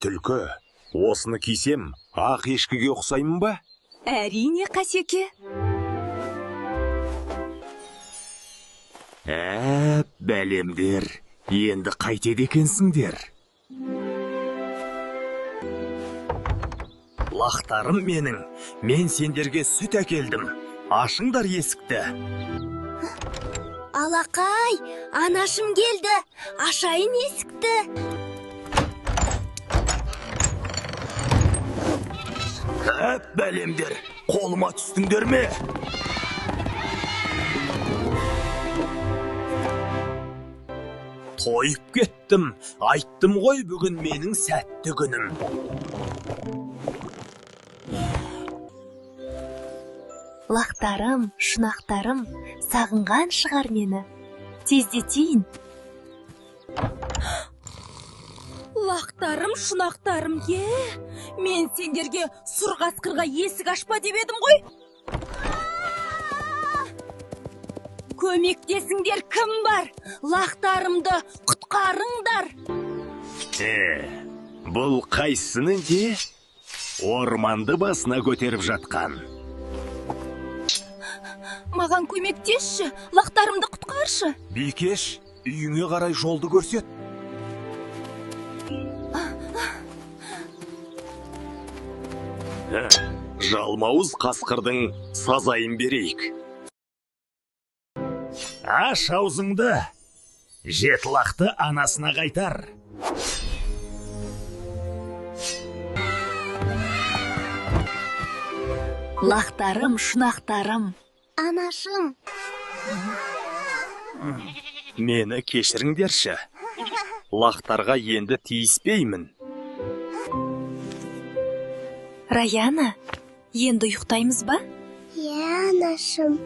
Түлкі, осыны кисем, ақ ешкіге ұқсаймын ба? Әрине, Қасеке. Бәлемдер, енді қайтеді екенсіңдер. Лақтарым менің, мен сендерге сүт әкелдім. Ашыңдар есікті. Алақай, анашым келді. Ашайын есікті. Бәлемдер, қолыма түстіңдер ме? Тойып кеттім, айттым ғой бүгін менің сәтті күнім. Лақтарым, шұнақтарым, сағынған шығар мені. Тездетейін. Лақтарым, шұнақтарым, мен сендерге сұр қасқырға есік ашпа деп едім ғой. Көмектесіңдер, кім бар? Лақтарымды құтқарыңдар. Бұл қайсының де? Орманды басына көтеріп жатқан. Маған көмектесші, лақтарымды құтқаршы. Бикеш, үйіңе қарай жолды көрсет. Жалмауыз қасқырдың сазайын берейік. Аш аузыңды, жетлақты анасына қайтар. Лақтарым, шұнақтарым. Анашым. Мені кешіріңдерші. Лақтарға енді тиіспеймін. Раяна, енді ұйықтаймыз ба? Анашым.